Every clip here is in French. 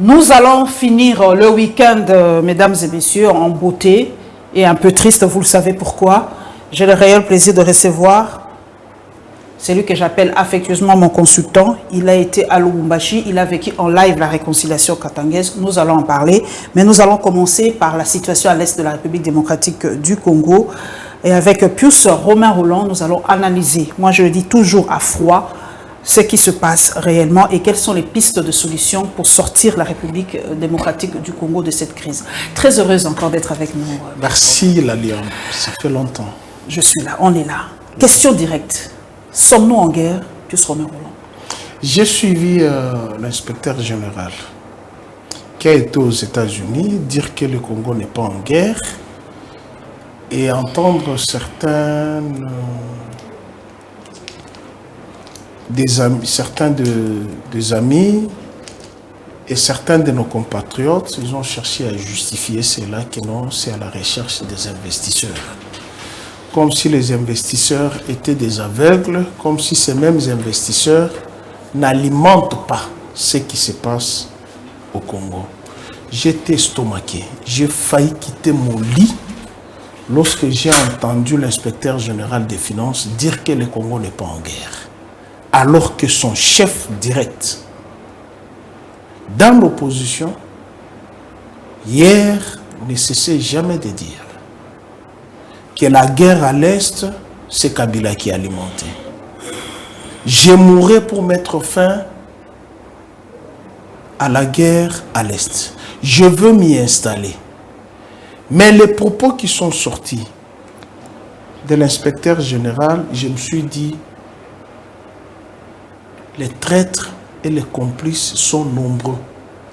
Nous allons finir le week-end, mesdames et messieurs, en beauté et un peu triste, vous le savez pourquoi. J'ai le réel plaisir de recevoir celui que j'appelle affectueusement mon consultant. Il a été à Lubumbashi, il a vécu en live la réconciliation katangaise. Nous allons en parler, mais nous allons commencer par la situation à l'est de la République démocratique du Congo. Et avec Pius Romain Roland, nous allons analyser, moi je le dis toujours à froid, ce qui se passe réellement et quelles sont les pistes de solutions pour sortir la République démocratique du Congo de cette crise. Très heureuse encore d'être avec nous. Merci Laliane, ça fait longtemps. Je suis là, on est là. Question directe. Sommes-nous en guerre, Pius Romain Roland? J'ai suivi l'inspecteur général qui a été aux États-Unis dire que le Congo n'est pas en guerre et entendre certains des amis et certains de nos compatriotes, ils ont cherché à justifier cela que non, c'est à la recherche des investisseurs. Comme si les investisseurs étaient des aveugles, comme si ces mêmes investisseurs n'alimentent pas ce qui se passe au Congo. J'étais estomaqué, j'ai failli quitter mon lit lorsque j'ai entendu l'inspecteur général des finances dire que le Congo n'est pas en guerre, alors que son chef direct dans l'opposition, hier, ne cessait jamais de dire que la guerre à l'Est, c'est Kabila qui a alimenté. Je mourrai pour mettre fin à la guerre à l'Est. Je veux m'y installer. Mais les propos qui sont sortis de l'inspecteur général, je me suis dit, les traîtres et les complices sont nombreux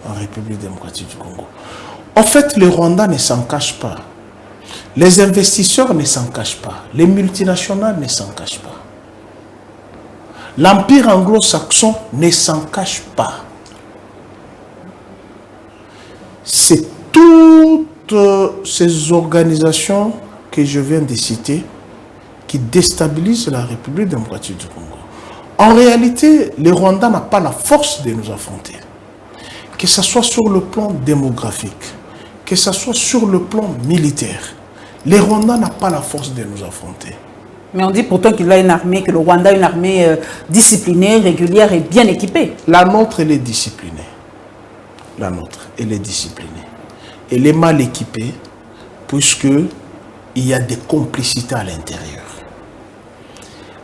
en République démocratique du Congo. En fait, le Rwanda ne s'en cache pas. Les investisseurs ne s'en cachent pas. Les multinationales ne s'en cachent pas. L'Empire anglo-saxon ne s'en cache pas. C'est toutes ces organisations que je viens de citer qui déstabilisent la République démocratique du Congo. En réalité, le Rwanda n'a pas la force de nous affronter. Que ce soit sur le plan démographique, que ce soit sur le plan militaire. Le Rwanda n'a pas la force de nous affronter. Mais on dit pourtant qu'il a une armée, que le Rwanda a une armée disciplinée, régulière et bien équipée. La nôtre, elle est disciplinée. La nôtre, elle est disciplinée. Elle est mal équipée puisqu'il y a des complicités à l'intérieur.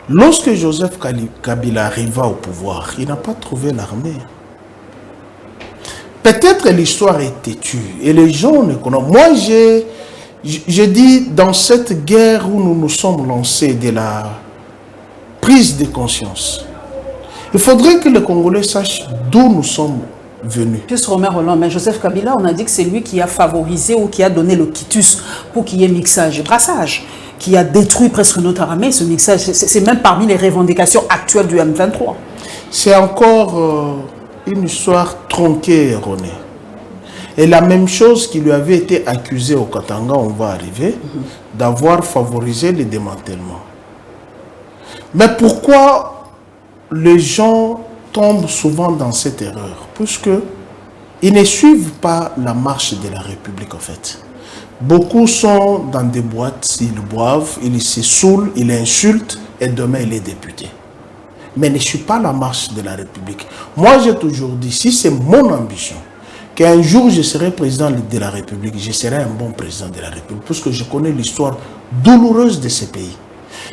Lorsque Joseph Kabila arriva au pouvoir, il n'a pas trouvé l'armée. Peut-être l'histoire est têtue et les gens ne connaissent. Moi, je dis, dans cette guerre où nous nous sommes lancés de la prise de conscience, il faudrait que les Congolais sachent d'où nous sommes venus. Pius Romain Roland, mais Joseph Kabila, on a dit que c'est lui qui a favorisé ou qui a donné le quitus pour qu'il y ait mixage et brassage, qui a détruit presque notre armée. Ce mixage, c'est même parmi les revendications actuelles du M23. C'est encore une histoire tronquée et erronée. Et la même chose qui lui avait été accusée au Katanga, on va arriver, d'avoir favorisé le démantèlement. Mais pourquoi les gens tombent souvent dans cette erreur? Puisqu'ils ne suivent pas la marche de la République en fait. Beaucoup sont dans des boîtes, ils boivent, ils se saoulent, ils insultent et demain il est député. Mais ne suivent pas la marche de la République. Moi j'ai toujours dit, si c'est mon ambition, qu'un jour je serai président de la République, je serai un bon président de la République, puisque je connais l'histoire douloureuse de ce pays.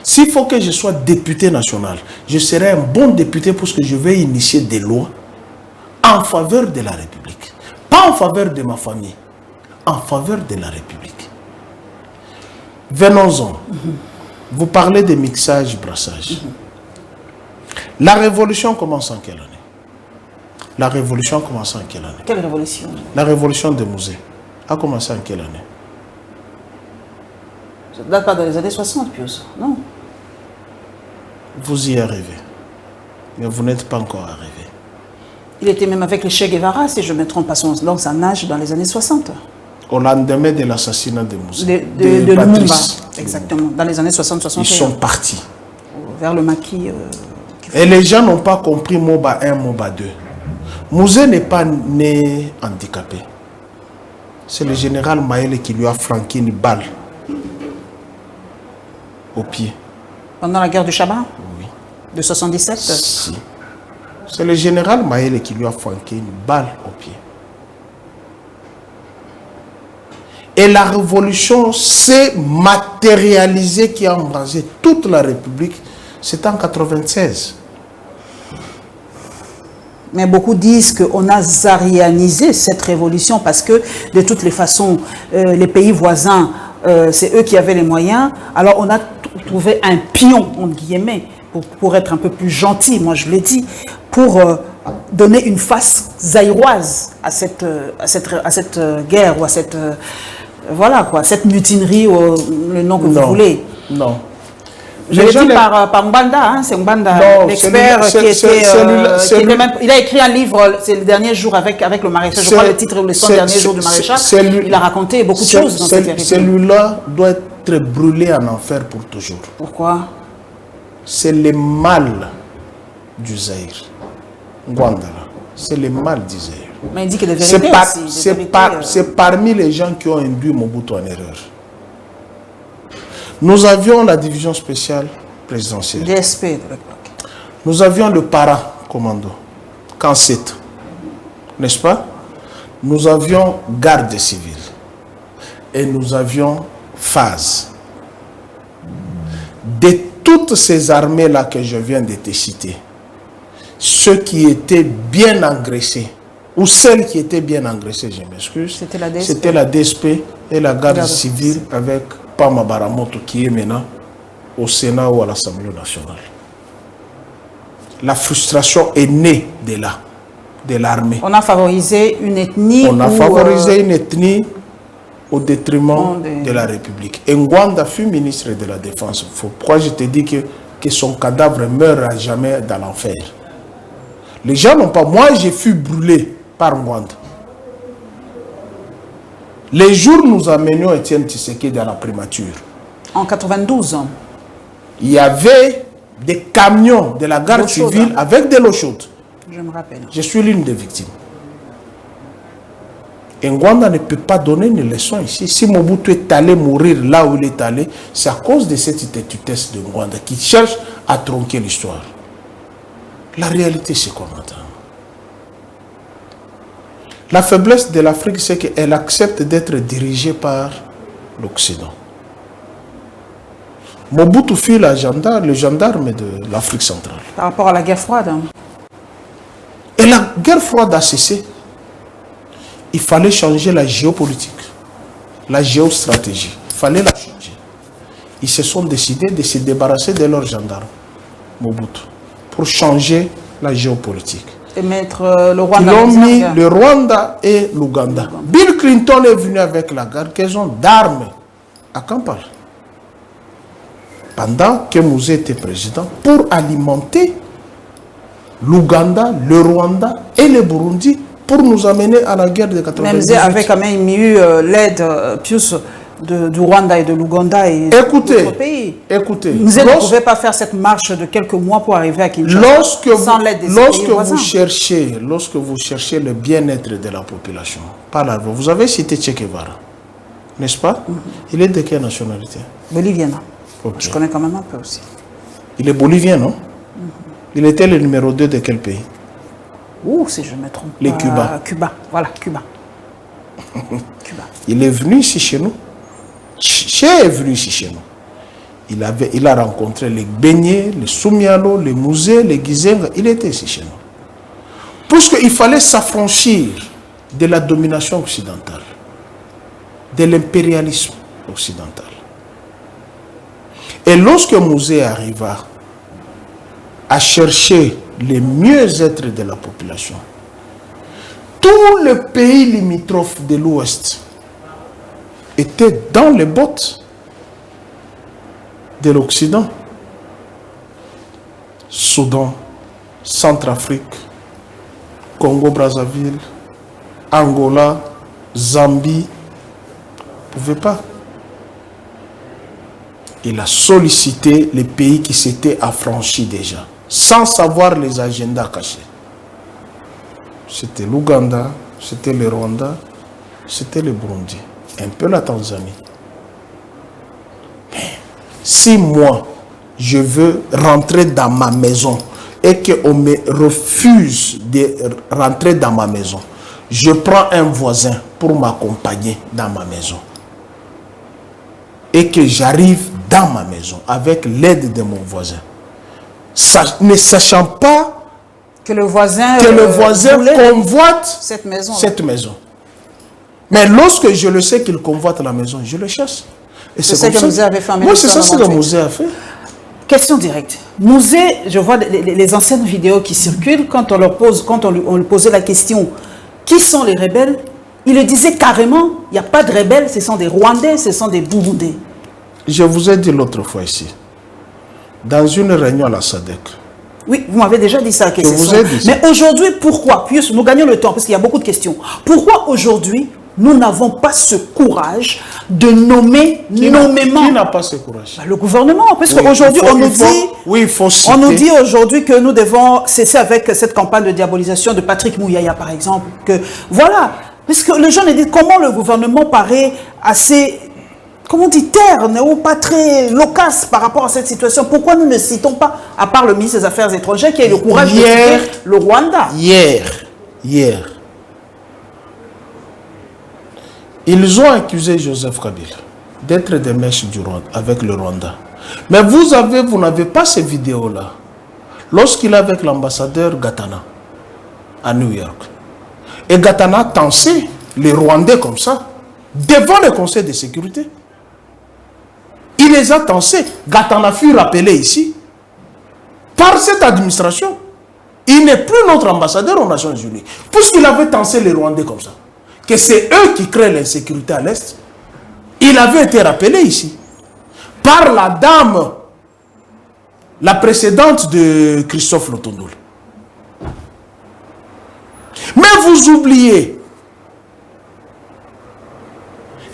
S'il faut que je sois député national, je serai un bon député puisque je vais initier des lois en faveur de la République. Pas en faveur de ma famille, en faveur de la République. Venons-en. Vous parlez de mixage, brassage. La révolution commence en quelle année? La révolution commence en quelle année? Quelle révolution? La révolution de Mouzé a commencé en quelle année? Ça ne date pas dans les années 60, Pius, non? Vous y arrivez. Mais vous n'êtes pas encore arrivé. Il était même avec le Che Guevara, si je ne me trompe pas, donc ça nage dans les années 60. Au lendemain de l'assassinat de Mouzé. De Lumumba, exactement, dans les années 60-61. Ils sont partis. Vers le maquis. Et les gens n'ont pas compris MOBA 1, MOBA 2. Mouzé n'est pas né handicapé. C'est le général Maëlle qui lui a flanqué une balle au pied. Pendant la guerre du Chaban? Oui. De 77? Si. C'est le général Maëlle qui lui a flanqué une balle au pied. Et la révolution s'est matérialisée, qui a embrasé toute la République. C'est en 96. Mais beaucoup disent qu'on a zarianisé cette révolution parce que de toutes les façons, les pays voisins, c'est eux qui avaient les moyens. Alors on a trouvé un pion, entre guillemets, pour être un peu plus gentil, moi je l'ai dit, pour donner une face zaïroise à cette guerre ou à cette... voilà quoi, cette mutinerie, le nom que vous voulez. Non. Je l'ai dit par Mbanda, hein, c'est Mbanda, l'expert qui était même... Il a écrit un livre, c'est le dernier jour avec le maréchal, je crois le titre, les 100 derniers jours du maréchal. Il a raconté beaucoup de choses dans cette vérité. Celui-là doit être brûlé en enfer pour toujours. Pourquoi? C'est le mal du Zaïre. Ngwandala, c'est le mal du Zaïre. Mais il dit que des vérités aussi. C'est parmi les gens qui ont induit Mobutu en erreur. Nous avions la division spéciale présidentielle. DSP de l'époque. Nous avions le para-commando, Kanset, n'est-ce pas? Nous avions garde civile. Et nous avions phase. De toutes ces armées-là que je viens de te citer, ceux qui étaient bien engraissés, ou celles qui étaient bien engraissées, je m'excuse, c'était la DSP et la garde civile avec Pama Baramoto qui est maintenant au Sénat ou à l'Assemblée nationale. La frustration est née de là, de l'armée. On a favorisé une ethnie. On a favorisé une ethnie au détriment de la République. Et Ngwanda fut ministre de la Défense. Pourquoi je te dis que son cadavre meurt à jamais dans l'enfer? Les gens n'ont pas... Moi, j'ai fui brûlé par Ngwanda. Les jours nous amenions Étienne Tshisekedi dans la primature. En 92 ans. Il y avait des camions de la garde civile avec de l'eau chaude. Je me rappelle. Je suis l'une des victimes. Et Ngwanda ne peut pas donner une leçon ici. Si Mobutu est allé mourir là où il est allé, c'est à cause de cette têtutesse de Ngwanda qui cherche à tronquer l'histoire. La réalité, c'est qu'on entend. La faiblesse de l'Afrique, c'est qu'elle accepte d'être dirigée par l'Occident. Mobutu fut le gendarme de l'Afrique centrale. Par rapport à la guerre froide. Et la guerre froide a cessé. Il fallait changer la géopolitique, la géostratégie. Il fallait la changer. Ils se sont décidés de se débarrasser de leurs gendarmes, Mobutu, pour changer la géopolitique. Et mettre le Rwanda. Ils ont mis le Rwanda et l'Ouganda. Bill Clinton est venu avec la garnison d'armes à Kampala. Pendant que Mouzé était président, pour alimenter l'Ouganda, le Rwanda et le Burundi, pour nous amener à la guerre de 98. Mouzé avait quand même eu l'aide plus du Rwanda et de l'Ouganda et d'autres pays. Écoutez, Mouzé ne pouvait pas faire cette marche de quelques mois pour arriver à Kinshasa sans l'aide des pays voisins. Lorsque vous cherchez le bien-être de la population, vous avez cité Che Guevara, n'est-ce pas? Il est de quelle nationalité? Bolivienne. Okay. Je connais quand même un peu aussi. Il est bolivien, non? Il était le numéro 2 de quel pays? Si je me trompe Les pas. Cuba. Cuba, voilà, Cuba. Cuba. Il est venu ici chez nous. Che est venu ici chez nous. Il a rencontré les Beignet, les Soumialo, les Mouzé, les Gizenga. Il était ici chez nous. Puisqu'il fallait s'affranchir de la domination occidentale, de l'impérialisme occidental. Et lorsque Mouzé arriva à chercher le mieux-être de la population, tous les pays limitrophes de l'Ouest étaient dans les bottes de l'Occident. Soudan, Centrafrique, Congo-Brazzaville, Angola, Zambie, ne pouvaient pas. Il a sollicité les pays qui s'étaient affranchis déjà, sans savoir les agendas cachés. c'était l'Ouganda, c'était le Rwanda, c'était le Burundi, un peu la Tanzanie. Mais si moi, je veux rentrer dans ma maison et qu'on me refuse de rentrer dans ma maison, je prends un voisin pour m'accompagner dans ma maison. Et que j'arrive dans ma maison avec l'aide de mon voisin. Ne sachant pas que le voisin convoite cette maison. Mais lorsque je le sais qu'il convoite la maison, je le chasse. Et c'est comme ça. Mouzé avait fait en Moi, c'est ça que Mouzé a fait. Question directe. Mouzé, je vois les anciennes vidéos qui circulent, quand on lui posait la question, qui sont les rebelles? Il le disait carrément, il n'y a pas de rebelles, ce sont des Rwandais, ce sont des Burundais. Je vous ai dit l'autre fois ici, dans une réunion à la SADC. Oui, vous m'avez déjà dit ça. Mais aujourd'hui, pourquoi? Puis nous gagnons le temps, parce qu'il y a beaucoup de questions. Pourquoi aujourd'hui, nous n'avons pas ce courage de nommer nommément? Qui n'a pas ce courage? Le gouvernement. Parce qu'aujourd'hui, on nous dit aujourd'hui que nous devons cesser avec cette campagne de diabolisation de Patrick Mouyaya, par exemple. Que, voilà. Parce que les gens nous disent comment le gouvernement paraît assez, comment on dit, terne ou pas très loquace par rapport à cette situation. Pourquoi nous ne citons pas, à part le ministre des Affaires étrangères, qui a eu le courage de citer le Rwanda? Hier, ils ont accusé Joseph Kabila d'être des mèches du Rwanda, avec le Rwanda. Mais vous n'avez pas ces vidéos-là. Lorsqu'il est avec l'ambassadeur Gatana à New York. Et Gatana tensait les Rwandais comme ça, devant le Conseil de sécurité. Il les a tensés. Gatana fut rappelé ici par cette administration. Il n'est plus notre ambassadeur aux Nations Unies. Puisqu'il avait tensé les Rwandais comme ça, que c'est eux qui créent l'insécurité à l'Est, il avait été rappelé ici par la dame, la précédente de Christophe Lotondoul. Mais vous oubliez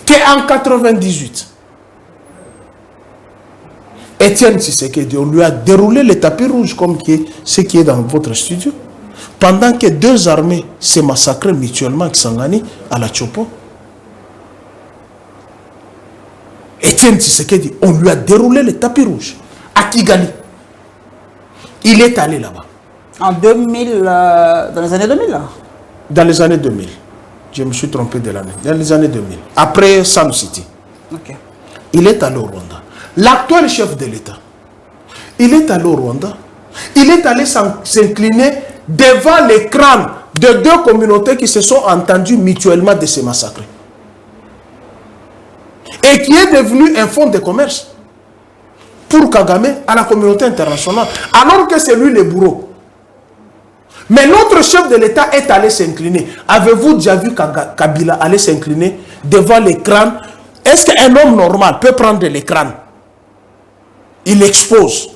qu'en 1998, Étienne Tshisekedi, on lui a déroulé le tapis rouge comme ce qui est dans votre studio, pendant que deux armées se massacraient mutuellement Kisangani à la Tchopo. Étienne Tshisekedi, on lui a déroulé le tapis rouge à Kigali. Il est allé là-bas. En 2000, dans les années 2000 là. Dans les années 2000. Je me suis trompé de l'année. Dans les années 2000. Après Sam City. Okay. Il est allé au Rwanda. L'actuel chef de l'État, il est allé au Rwanda. Il est allé s'incliner devant les crânes de deux communautés qui se sont entendues mutuellement de se massacrer. Et qui est devenu un fonds de commerce pour Kagame à la communauté internationale. Alors que c'est lui le bourreau. Mais notre chef de l'État est allé s'incliner. Avez-vous déjà vu Kabila aller s'incliner devant les crânes? Est-ce qu'un homme normal peut prendre les crânes? Il expose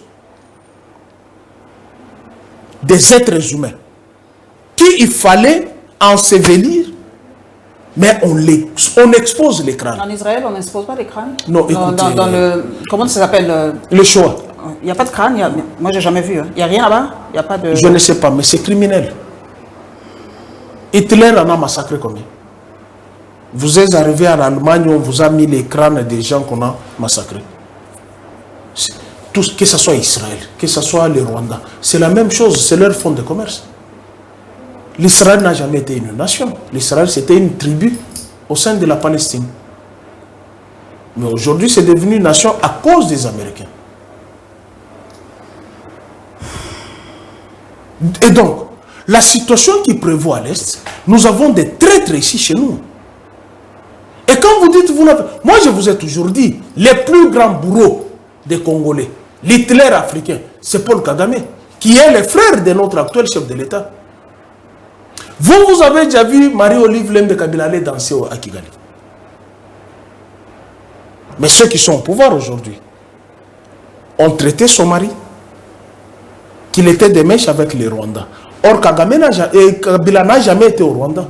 des êtres humains qu'il fallait ensevelir, mais on expose les crânes. En Israël, on n'expose pas les crânes? Non, écoutez... Dans le... Comment ça s'appelle? Le Shoah. Il n'y a pas de crâne, moi j'ai jamais vu. Il n'y a rien là-bas? Il n'y a pas de... Je ne sais pas, mais c'est criminel. Hitler en a massacré combien? Vous êtes arrivé en Allemagne, on vous a mis les crânes des gens qu'on a massacrés. Tout, que ce soit Israël, que ce soit le Rwanda, c'est la même chose, c'est leur fonds de commerce. L'Israël n'a jamais été une nation. L'Israël, c'était une tribu au sein de la Palestine. Mais aujourd'hui, c'est devenu une nation à cause des Américains. Et donc, la situation qui prévaut à l'Est, nous avons des traîtres ici chez nous. Et quand vous dites, moi je vous ai toujours dit, les plus grands bourreaux des Congolais, l'Hitler africain, c'est Paul Kagame, qui est le frère de notre actuel chef de l'État. Vous avez déjà vu Marie-Olive Lembe Kabila aller danser à Kigali. Mais ceux qui sont au pouvoir aujourd'hui ont traité son mari, qu'il était des mèches avec les Rwandais. Or, Kabila n'a jamais été au Rwanda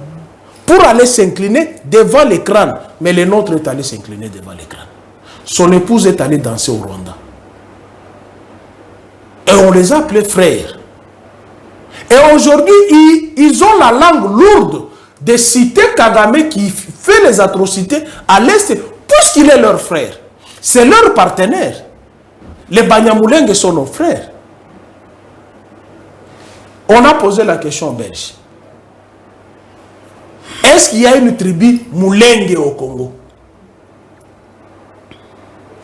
pour aller s'incliner devant les crânes. Mais le nôtre est allé s'incliner devant les crânes. Son épouse est allée danser au Rwanda. Et on les a appelés frères. Et aujourd'hui, ils ont la langue lourde de citer Kagame qui fait les atrocités à l'Est, puisqu'il est leur frère. C'est leur partenaire. Les Banyamulenge sont nos frères. On a posé la question aux Belges. Est-ce qu'il y a une tribu Mulenge au Congo?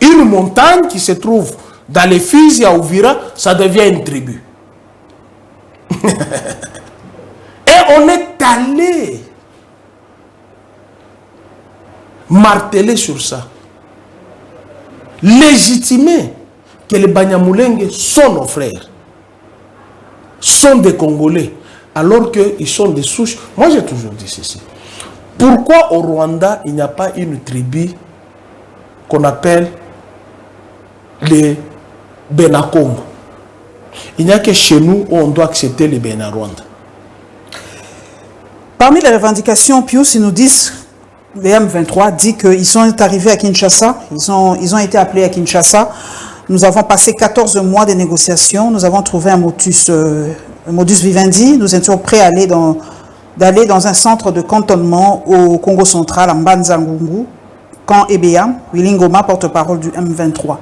Une montagne qui se trouve dans les Fizi à Ouvira, ça devient une tribu. Et on est allé marteler sur ça. Légitimer que les Banyamulenge sont nos frères. Sont des Congolais. Alors qu'ils sont des souches. Moi j'ai toujours dit ceci. Pourquoi au Rwanda il n'y a pas une tribu qu'on appelle les Benakongo? Il n'y a que chez nous où on doit accepter les Benarwanda. Parmi les revendications, Pius, ils nous disent, le M23 dit qu'ils sont arrivés à Kinshasa, ils ont été appelés à Kinshasa. Nous avons passé 14 mois de négociations, nous avons trouvé un modus vivendi, nous étions prêts à d'aller dans un centre de cantonnement au Congo central, à Mbanza-Ngungu, camp EBA, Willy Ngoma, porte-parole du M23.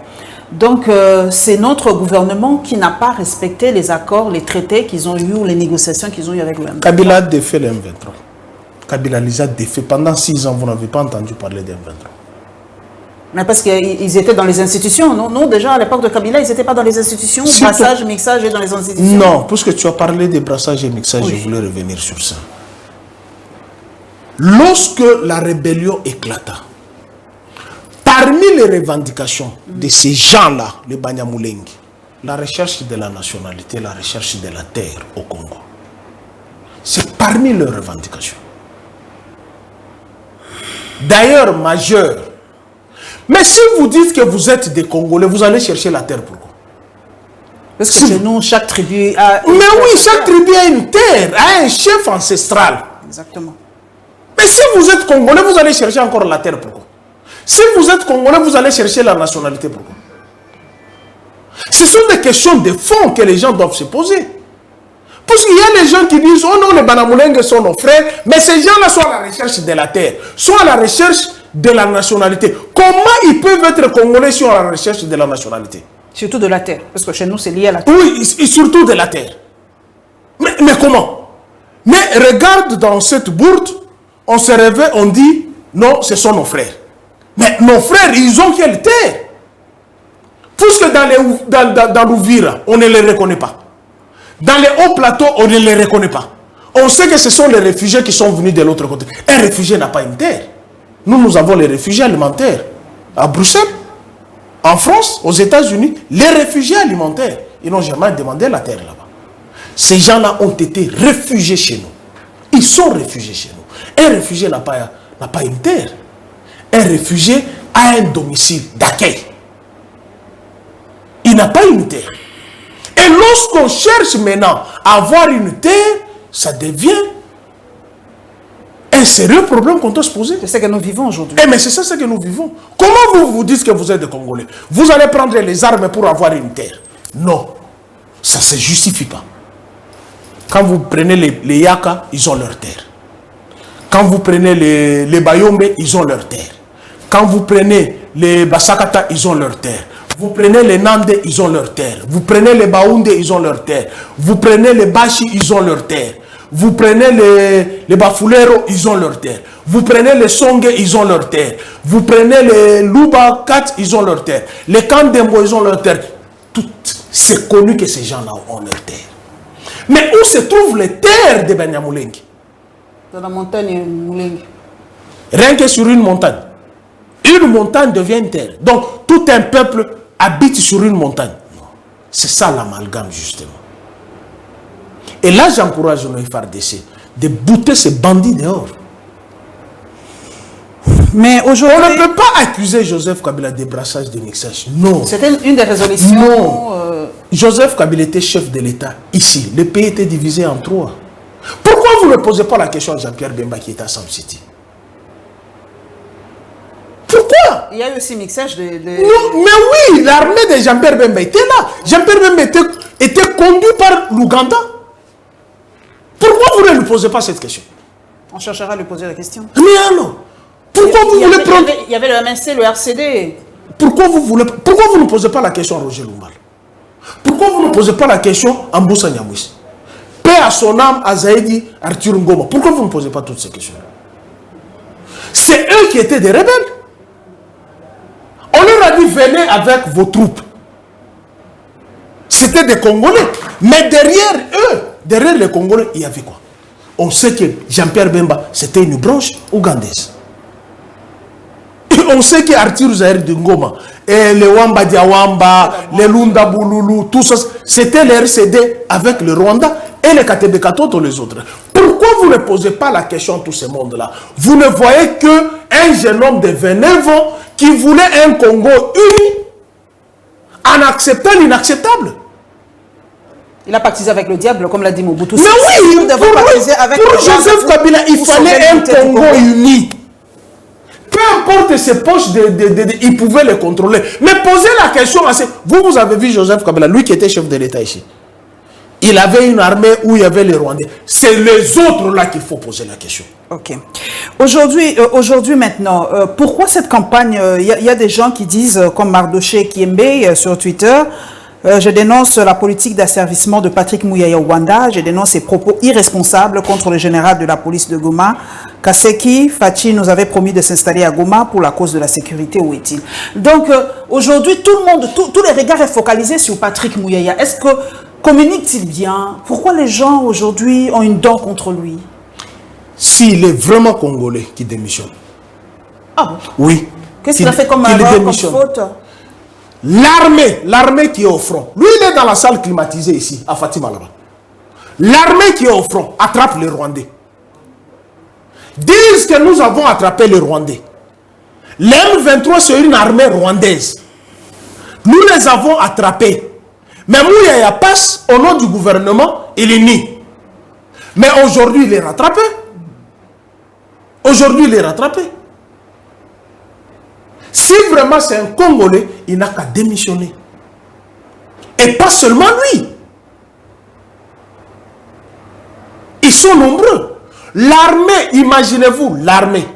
Donc, c'est notre gouvernement qui n'a pas respecté les accords, les traités qu'ils ont eu, les négociations qu'ils ont eu avec le M23. Kabila a défait le M23. Kabila les a défaits. Pendant 6 ans, vous n'avez pas entendu parler du M23. Mais parce qu'ils étaient dans les institutions, non? Non, déjà à l'époque de Kabila, ils n'étaient pas dans les institutions, brassage, mixage et dans les institutions. Non, puisque tu as parlé de brassage et mixage, oui. Je voulais revenir sur ça. Lorsque la rébellion éclata, parmi les revendications de ces gens-là, les Banyamulenge, la recherche de la nationalité, la recherche de la terre au Congo, c'est parmi leurs revendications. D'ailleurs, majeure. Mais si vous dites que vous êtes des Congolais, vous allez chercher la terre, pourquoi? Parce que chez nous, chaque tribu a... Mais oui, chaque tribu a une terre, a un chef ancestral. Exactement. Mais si vous êtes Congolais, vous allez chercher encore la terre, pourquoi? Si vous êtes Congolais, vous allez chercher la nationalité, pourquoi? Ce sont des questions de fond que les gens doivent se poser. Parce qu'il y a des gens qui disent, oh non, les Banyamulenge sont nos frères, mais ces gens-là sont à la recherche de la terre, sont à la recherche de la nationalité. Comment ils peuvent être Congolais si on est à la recherche de la nationalité? Surtout de la terre, parce que chez nous, c'est lié à la terre. Oui, et surtout de la terre. Mais comment? Mais regarde dans cette bourde, on se réveille, on dit, non, ce sont nos frères. Mais nos frères, ils ont quelle terre? Puisque dans l'Ouvira, on ne les reconnaît pas. Dans les hauts plateaux, on ne les reconnaît pas. On sait que ce sont les réfugiés qui sont venus de l'autre côté. Un réfugié n'a pas une terre. Nous avons les réfugiés alimentaires. À Bruxelles, en France, aux États-Unis, les réfugiés alimentaires, ils n'ont jamais demandé la terre là-bas. Ces gens-là ont été réfugiés chez nous. Ils sont réfugiés chez nous. Un réfugié n'a pas une terre. Un réfugié a un domicile d'accueil. Il n'a pas une terre. Et lorsqu'on cherche maintenant à avoir une terre, ça devient un sérieux problème qu'on doit se poser. C'est ce que nous vivons aujourd'hui. Eh mais c'est ça ce que nous vivons. Comment vous dites que vous êtes des Congolais? Vous allez prendre les armes pour avoir une terre? Non. Ça ne se justifie pas. Quand vous prenez les Yaka, ils ont leur terre. Quand vous prenez les Bayombe, ils ont leur terre. Quand vous prenez les Basakata, ils ont leur terre. Vous prenez les Nande, ils ont leur terre. Vous prenez les Baounde, ils ont leur terre. Vous prenez les Bashi, ils ont leur terre. Vous prenez les Bafulero, ils ont leur terre. Vous prenez les Songe, ils ont leur terre. Vous prenez les Luba Kat, ils ont leur terre. Les Kandembo, ils ont leur terre. C'est connu que ces gens-là ont leur terre. Mais où se trouvent les terres de Banyamulenge? Dans la montagne Mulenge. Rien que sur une montagne. Une montagne devient une terre. Donc, tout un peuple habite sur une montagne. C'est ça l'amalgame, justement. Et là, j'encourage nos FARDC de bouter ces bandits dehors. Mais aujourd'hui... On ne peut pas accuser Joseph Kabila de brassage, de mixage. Non. C'était une des résolutions... Non. Joseph Kabila était chef de l'État ici. Le pays était divisé en 3. Pourquoi vous ne posez pas la question à Jean-Pierre Bemba qui est à Sam City? Pourquoi? Il y a eu aussi mixage de... Non, mais oui, l'armée de Jean-Pierre Bemba était là. Jean-Pierre Bemba était conduit par l'Ouganda. Pourquoi vous ne lui posez pas cette question? On cherchera à lui poser la question. Mais alors, pourquoi vous voulez prendre... Il y avait le MNC, le RCD. Pourquoi vous ne posez pas la question à Roger Lumbala? Pourquoi vous ne posez pas la question à Mboussa Nyamwisi? Paix à son âme, à Zaïdi, Arthur Ngoma. Pourquoi vous ne posez pas toutes ces questions? C'est eux qui étaient des rebelles. On leur a dit, venez avec vos troupes. C'était des Congolais. Mais derrière eux, derrière les Congolais, il y avait quoi? On sait que Jean-Pierre Bemba, c'était une branche ougandaise. Et on sait qu'Arthur Zahir de Ngoma, et les Wamba Diawamba, les Lunda Bouloulou, tout ça, c'était les RCD avec le Rwanda et les KTB Katoto, les autres. Pourquoi vous ne posez pas la question à tous ces mondes-là? Vous ne voyez qu'un jeune homme de 29 ans qui voulait un Congo uni en acceptant l'inacceptable. Il a pactisé avec le diable, comme l'a dit Mobutu. Mais oui, pour Joseph Kabila, il fallait un Congo uni. Peu importe ses poches, il pouvait les contrôler. Mais posez la question à ces... Vous avez vu Joseph Kabila, lui qui était chef de l'État ici. Il avait une armée où il y avait les Rwandais. C'est les autres là qu'il faut poser la question. Ok. Aujourd'hui maintenant, pourquoi cette campagne? Il y a des gens qui disent, comme Mardoché Kiembe sur Twitter, je dénonce la politique d'asservissement de Patrick Mouyaya au Rwanda. Je dénonce ses propos irresponsables contre le général de la police de Goma. Kaseki Fachi nous avait promis de s'installer à Goma pour la cause de la sécurité. Où est-il? Donc aujourd'hui, tout le monde, tous les regards est focalisé sur Patrick Mouyaya. Est-ce que communique-t-il bien? Pourquoi les gens aujourd'hui ont une dent contre lui? S'il est vraiment congolais qui démissionne. Ah bon? Oui. Qu'est-ce qu'il a fait comme erreur, comme faute? L'armée qui est au front. Lui, il est dans la salle climatisée ici, à Fatima là-bas. L'armée qui est au front attrape les Rwandais. Disent que nous avons attrapé les Rwandais. L'M23, c'est une armée rwandaise. Nous les avons attrapés. Mais Mouyaya passe au nom du gouvernement, il est ni. Mais aujourd'hui, il est rattrapé. Aujourd'hui, il est rattrapé. Si vraiment c'est un Congolais, il n'a qu'à démissionner. Et pas seulement lui. Ils sont nombreux. L'armée, imaginez-vous, l'armée.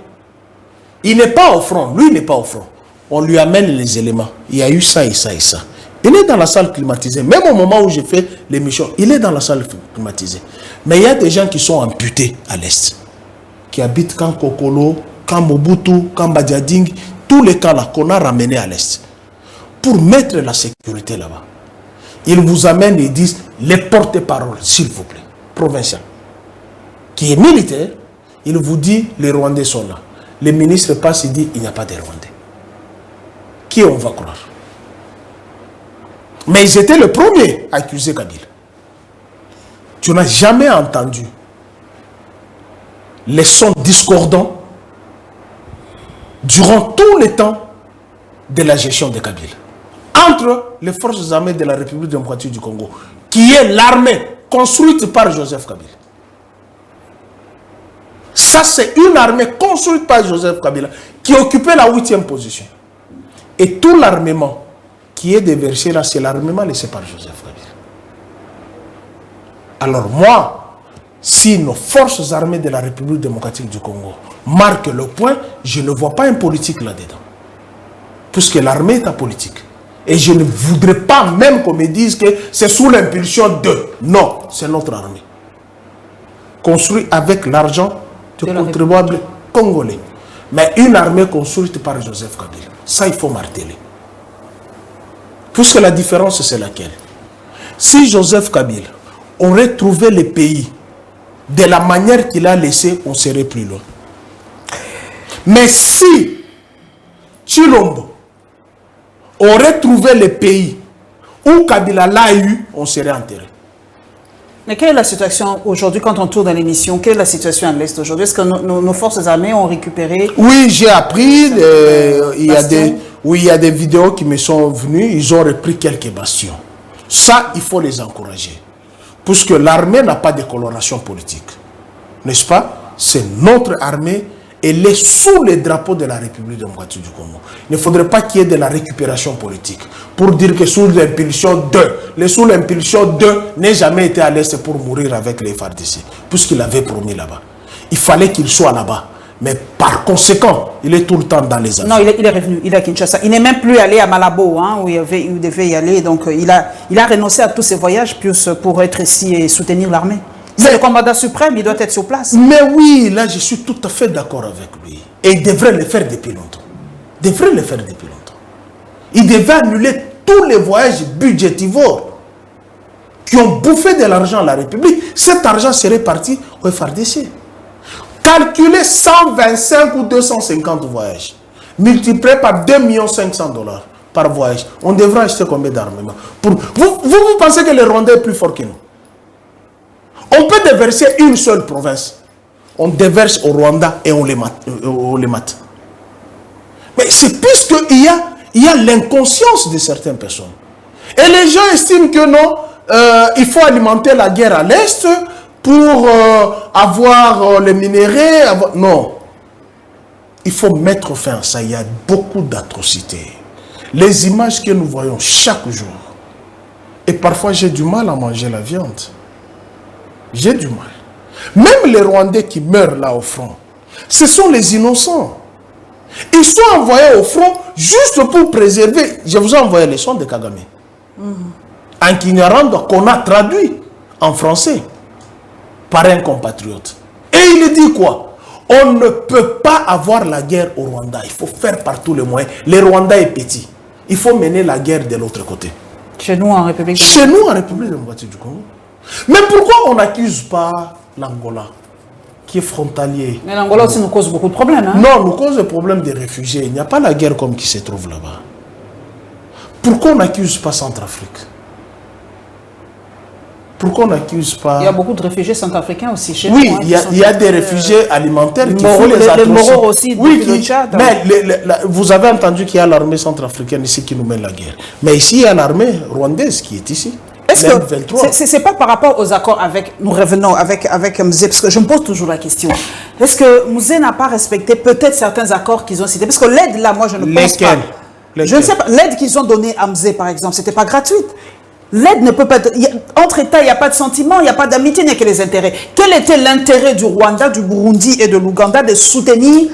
Il n'est pas au front. Lui, il n'est pas au front. On lui amène les éléments. Il y a eu ça et ça et ça. Il est dans la salle climatisée. Même au moment où j'ai fait l'émission, il est dans la salle climatisée. Mais il y a des gens qui sont amputés à l'Est. Qui habitent Camp Kokolo, Camp Mobutu, Camp Badiading, tous les camps là qu'on a ramenés à l'Est. Pour mettre la sécurité là-bas. Ils vous amènent et disent les porte-paroles, s'il vous plaît, provincial, qui est militaire, il vous dit les Rwandais sont là. Le ministre passe et dit il n'y a pas de Rwandais. Qui on va croire? Mais ils étaient les premiers à accuser Kabila. Tu n'as jamais entendu les sons discordants durant tout le temps de la gestion de Kabila. Entre les forces armées de la République démocratique du Congo, qui est l'armée construite par Joseph Kabila. Ça, c'est une armée construite par Joseph Kabila qui occupait la 8e position. Et tout l'armement qui est déversé là, c'est l'armement laissé par Joseph Kabila. Alors moi, si nos forces armées de la République démocratique du Congo marquent le point, je ne vois pas un politique là-dedans. Puisque l'armée est apolitique. Et je ne voudrais pas même qu'on me dise que c'est sous l'impulsion de... Non, c'est notre armée. Construite avec l'argent du contribuable congolais. Mais une armée construite par Joseph Kabila. Ça, il faut marteler. Puisque la différence, c'est laquelle? Si Joseph Kabila aurait trouvé le pays de la manière qu'il a laissé, on serait plus loin. Mais si Chilombo aurait trouvé le pays où Kabila l'a eu, on serait enterré. Mais quelle est la situation aujourd'hui quand on tourne dans l'émission? Quelle est la situation à l'Est aujourd'hui? Est-ce que nos forces armées ont récupéré? Oui, j'ai appris. Il y a des vidéos qui me sont venues. Ils ont repris quelques bastions. Ça, il faut les encourager. Puisque l'armée n'a pas de coloration politique. N'est-ce pas? C'est notre armée elle est sous le drapeau de la République démocratique du Congo. Il ne faudrait pas qu'il y ait de la récupération politique pour dire que sous l'impulsion de n'est jamais été à l'Est pour mourir avec les FARDC, puisqu'il avait promis là-bas. Il fallait qu'il soit là-bas. Mais par conséquent, il est tout le temps dans les avions. Non, il est revenu, il est à Kinshasa. Il n'est même plus allé à Malabo, hein, où il devait y aller. Donc, il a renoncé à tous ses voyages pour être ici et soutenir l'armée. C'est le commandant suprême, il doit être sur place. Mais oui, là, je suis tout à fait d'accord avec lui. Et il devrait le faire depuis longtemps. Il devait annuler tous les voyages budgétivores qui ont bouffé de l'argent à la République. Cet argent serait parti au FARDC. Calculer 125 ou 250 voyages, multiplié par 2 500 000 $ par voyage. On devrait acheter combien d'armements? Vous pensez que le Rwandais est plus fort que nous? On peut déverser une seule province. On déverse au Rwanda et on les mate. Mais c'est puisqu'il y a l'inconscience de certaines personnes. Et les gens estiment que non, il faut alimenter la guerre à l'Est pour avoir les minéraux. Non. Il faut mettre fin à ça. Il y a beaucoup d'atrocités. Les images que nous voyons chaque jour. Et parfois, j'ai du mal à manger la viande. J'ai du mal. Même les Rwandais qui meurent là au front, ce sont les innocents. Ils sont envoyés au front juste pour préserver. Je vous ai envoyé les sons de Kagame. En Kinyarwanda, qu'on a traduit en français par un compatriote. Et il dit quoi? On ne peut pas avoir la guerre au Rwanda. Il faut faire par tous les moyens. Le Rwanda est petit. Il faut mener la guerre de l'autre côté. Chez nous en République démocratique du Congo. Mais pourquoi on n'accuse pas l'Angola, qui est frontalier? Mais l'Angola aussi nous cause beaucoup de problèmes. Hein? Non, nous cause des problèmes des réfugiés. Il n'y a pas la guerre comme qui se trouve là-bas. Pourquoi on n'accuse pas Centrafrique? Pourquoi on n'accuse pas... Il y a beaucoup de réfugiés centrafricains aussi chez nous. Oui, il y a des réfugiés alimentaires qui font les atrocités. Aussi, oui, le Tchad. Mais vous avez entendu qu'il y a l'armée centrafricaine ici qui nous mène la guerre. Mais ici, il y a l'armée rwandaise qui est ici. Est-ce que c'est pas par rapport aux accords avec... Nous revenons avec Mzé, parce que je me pose toujours la question. Est-ce que Mzé n'a pas respecté peut-être certains accords qu'ils ont cités? Parce que l'aide, là, moi, je ne pense pas. Je ne sais pas. L'aide qu'ils ont donnée à Mzé, par exemple, c'était pas gratuite. L'aide ne peut pas être... Entre États, il n'y a pas de sentiment, il n'y a pas d'amitié, il n'y a que les intérêts. Quel était l'intérêt du Rwanda, du Burundi et de l'Ouganda de soutenir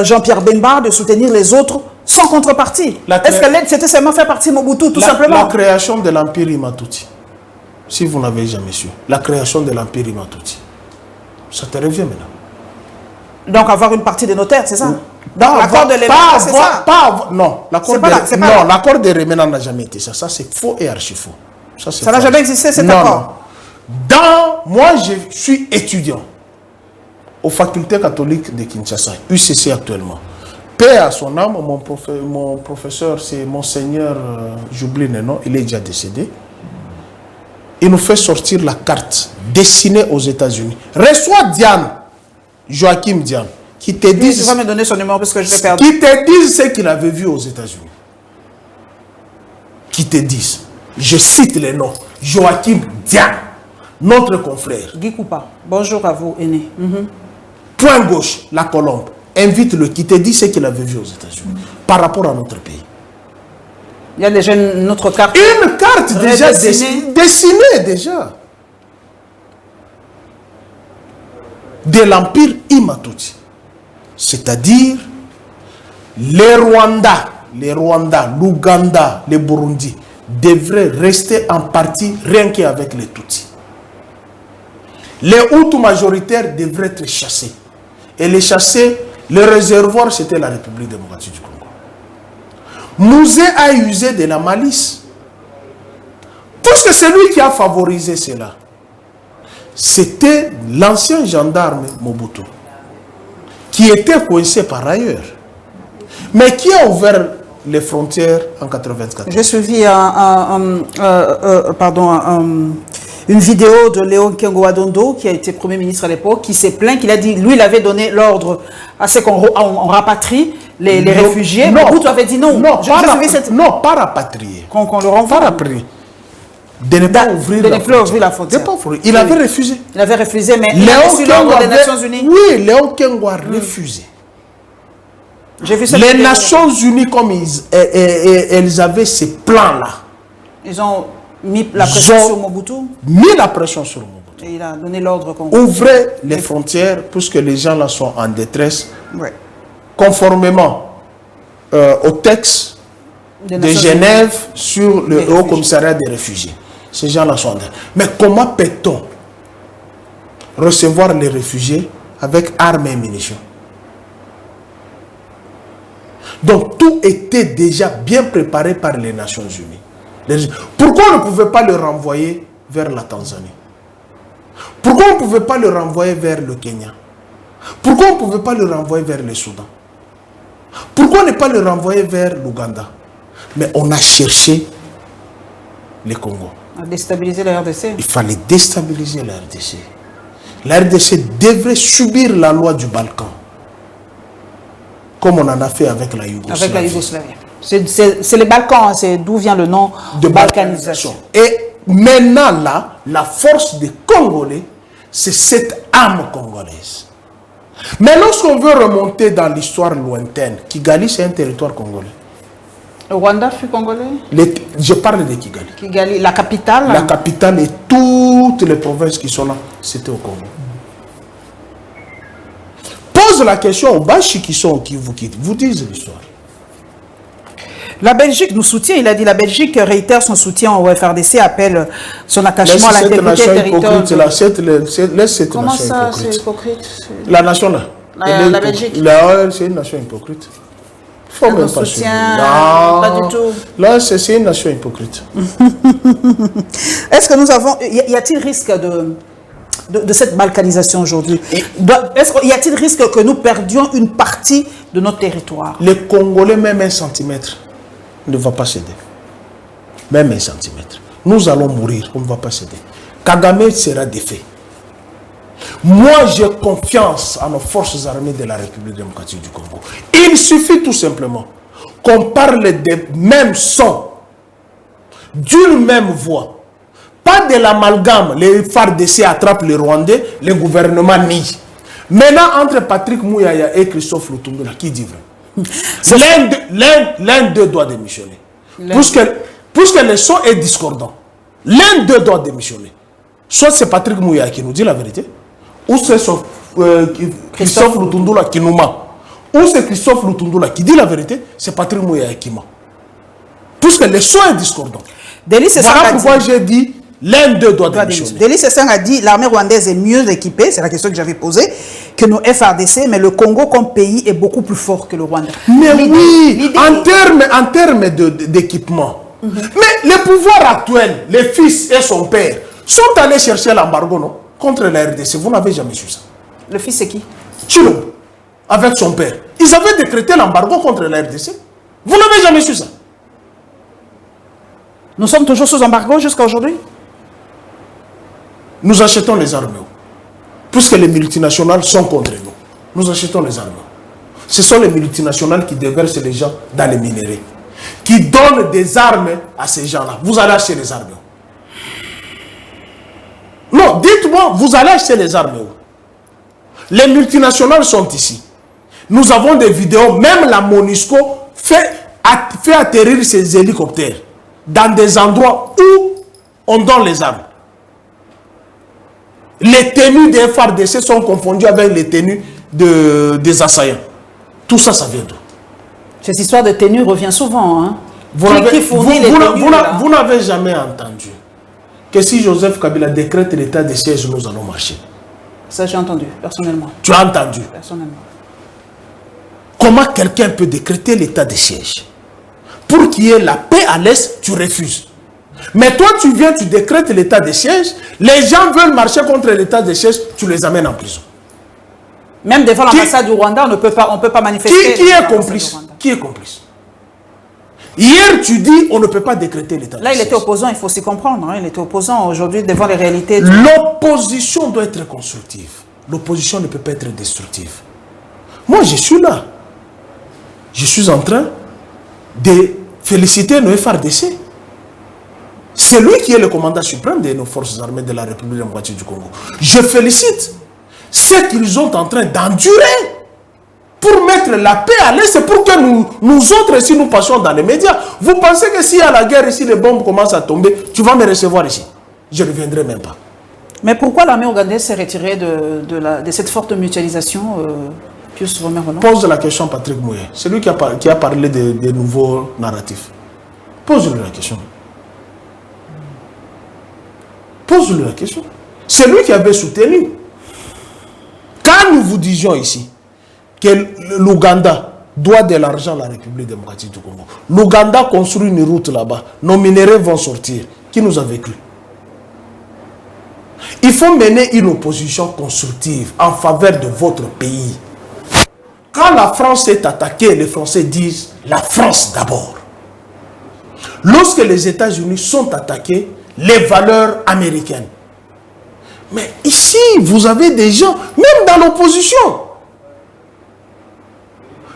Jean-Pierre Bemba, de soutenir les autres sans contrepartie? Est-ce que l'aide, c'était seulement faire partie de Mobutu, tout simplement? La création de l'Empire Imatuti, si vous n'avez jamais su, la création de l'Empire Imatuti, ça te revient maintenant. Donc avoir une partie des notaires, c'est ça? Donc l'accord de Remena, c'est ça? Non, l'accord de Remena n'a jamais été ça. Ça, c'est faux et archi faux. Ça n'a jamais existé, cet accord? Moi, je suis étudiant aux facultés catholiques de Kinshasa, UCC actuellement. Paix à son âme, mon professeur, c'est Monseigneur, j'oublie le nom, il est déjà décédé. Il nous fait sortir la carte dessinée aux États-Unis. Reçois Diane, Joachim Diane, qui te disent... Tu vas me donner son numéro parce que je vais perdre. Qui te disent ce qu'il avait vu aux États-Unis. Qui te disent, je cite les noms, Joachim Diane, notre confrère. Guy Koupa, bonjour à vous, aîné. Point gauche, la colombe. Invite-le, qui te dit ce qu'il avait vu aux États-Unis par rapport à notre pays. Il y a déjà une autre carte. Une carte déjà dessinée déjà. De l'Empire Imatuti. C'est-à-dire les Rwandais, l'Ouganda, les Burundi devraient rester en partie rien qu'avec les Tutsis. Les Hutus majoritaires devraient être chassés. Et les chassés, le réservoir, c'était la République démocratique du Congo. Mzé a usé de la malice. Puisque c'est lui qui a favorisé cela. C'était l'ancien gendarme Mobutu, qui était coincé par ailleurs, mais qui a ouvert les frontières en 1994. J'ai suivi une vidéo de Léon Kengo Adondo, qui a été Premier ministre à l'époque, qui s'est plaint, qu'il a dit, lui, il avait donné l'ordre à ce qu'on rapatrie les réfugiés. Mobutu avait dit non. Non, pas rapatrier. Qu'on le renvoie. Pas rapatrier. de ne pas ouvrir la frontière. Il avait refusé. Il avait refusé, mais il a reçu l'ordre des Nations Unies. Oui, Léon Kengo a refusé. Les Nations Unies, comme elles avaient ces plans-là, ils ont mis la pression sur Mobutu. Et il a donné l'ordre qu'on ouvrez les frontières puisque les gens là sont en détresse. Ouais. Conformément au texte de Genève sur le Haut Commissariat des réfugiés. Ces gens là sont en détresse. Mais comment peut-on recevoir les réfugiés avec armes et munitions? Donc tout était déjà bien préparé par les Nations Unies. Pourquoi on ne pouvait pas le renvoyer vers la Tanzanie? Pourquoi on ne pouvait pas le renvoyer vers le Kenya? Pourquoi on ne pouvait pas le renvoyer vers le Soudan? Pourquoi ne pas le renvoyer vers l'Ouganda? Mais on a cherché le Congo. À déstabiliser la RDC. Il fallait déstabiliser la RDC. La RDC devrait subir la loi du Balkan. Comme on en a fait avec la Yougoslavie. Avec la Yougoslavie. C'est les Balkans, c'est d'où vient le nom de balkanisation. Et maintenant là, la force des Congolais, c'est cette âme congolaise. Mais lorsqu'on veut remonter dans l'histoire lointaine, Kigali c'est un territoire congolais. Le Rwanda fut congolais? Je parle de Kigali. Kigali, la capitale? La capitale et toutes les provinces qui sont là, c'était au Congo. Pose la question aux Bashi qui sont qui vous disent l'histoire. La Belgique nous soutient, il a dit la Belgique réitère son soutien au FRDC, appelle son attachement à l'intégrité territoriale. Laisse cette Comment nation ça, hypocrite. c'est hypocrite? La nation là. La Belgique. C'est une nation hypocrite. Il faut même pas soutien, pas du tout. Là, c'est une nation hypocrite. Est-ce que nous avons... Y a-t-il risque de cette balkanisation aujourd'hui? Y a-t-il risque que nous perdions une partie de notre territoire? Les Congolais, même 1 centimètre, ne va pas céder. Même 1 centimètre. Nous allons mourir, on ne va pas céder. Kagame sera défait. Moi, j'ai confiance en nos forces armées de la République démocratique du Congo. Il suffit tout simplement qu'on parle des mêmes sons, d'une même voix. Pas de l'amalgame, les FARDC attrapent les Rwandais, le gouvernement nie. Maintenant, entre Patrick Mouyaya et Christophe Lutundula, qui dit vrai? L'un d'eux doit démissionner. Puisque le son est discordant, l'un d'eux doit démissionner. Soit c'est Patrick Mouyaya qui nous dit la vérité, ou c'est Christophe Lutundula qui nous ment. Ou c'est Christophe Lutundula qui dit la vérité, c'est Patrick Mouyaya qui ment. Puisque le son est discordant. Voilà pourquoi j'ai dit l'un d'eux doit démissionner. Delis Sassang a dit l'armée rwandaise est mieux équipée, c'est la question que j'avais posée, que nos FRDC, mais le Congo comme pays est beaucoup plus fort que le Rwanda. Mais oui, en termes d'équipement. Mais le pouvoir actuel, les fils et son père, sont allés chercher l'embargo, non? Contre la RDC. Vous n'avez jamais su ça. Le fils c'est qui? Chilombo, avec son père. Ils avaient décrété l'embargo contre la RDC. Vous n'avez jamais su ça. Nous sommes toujours sous embargo jusqu'à aujourd'hui? Nous achetons les armes. Puisque les multinationales sont contre nous. Nous achetons les armes. Ce sont les multinationales qui déversent les gens dans les minéraux. Qui donnent des armes à ces gens-là. Vous allez acheter les armes. Non, dites-moi, vous allez acheter les armes. Les multinationales sont ici. Nous avons des vidéos, même la MONUSCO fait atterrir ses hélicoptères dans des endroits où on donne les armes. Les tenues des FARDC sont confondues avec les tenues des assaillants. Tout ça, ça vient d'où? Cette histoire de tenue revient souvent. Hein? Vous n'avez jamais entendu que si Joseph Kabila décrète l'état de siège, nous allons marcher. Ça, j'ai entendu, personnellement. Tu as entendu? Personnellement. Comment quelqu'un peut décréter l'état de siège? Pour qu'il y ait la paix à l'Est, tu refuses. Mais toi, tu viens, tu décrètes l'état de siège, les gens veulent marcher contre l'état de siège, tu les amènes en prison. Même devant l'ambassade du Rwanda, on ne peut pas manifester. Qui est complice? Qui est complice? Hier, tu dis, on ne peut pas décréter l'état de siège. Là, il était opposant, il faut s'y comprendre. Hein, il était opposant aujourd'hui devant les réalités. L'opposition doit être constructive. L'opposition ne peut pas être destructive. Moi, je suis là. Je suis en train de féliciter nos FARDC. C'est lui qui est le commandant suprême de nos forces armées de la République démocratique du Congo. Je félicite ceux qu'ils sont en train d'endurer pour mettre la paix à l'Est, pour que nous autres, ici, nous passions dans les médias. Vous pensez que s'il y a la guerre ici, les bombes commencent à tomber, tu vas me recevoir ici? Je ne reviendrai même pas. Mais pourquoi l'armée ougandaise s'est retirée de cette forte mutualisation Pius Romain-Rolland? Pose la question Patrick Mouillet. C'est lui qui a parlé des nouveaux narratifs. Pose-lui la question. Pose-lui la question. C'est lui qui avait soutenu. Quand nous vous disions ici que l'Ouganda doit de l'argent à la République démocratique du Congo, l'Ouganda construit une route là-bas, nos minéraux vont sortir. Qui nous a vécu? Il faut mener une opposition constructive en faveur de votre pays. Quand la France est attaquée, les Français disent la France d'abord. Lorsque les États-Unis sont attaqués, les valeurs américaines. Mais ici, vous avez des gens, même dans l'opposition.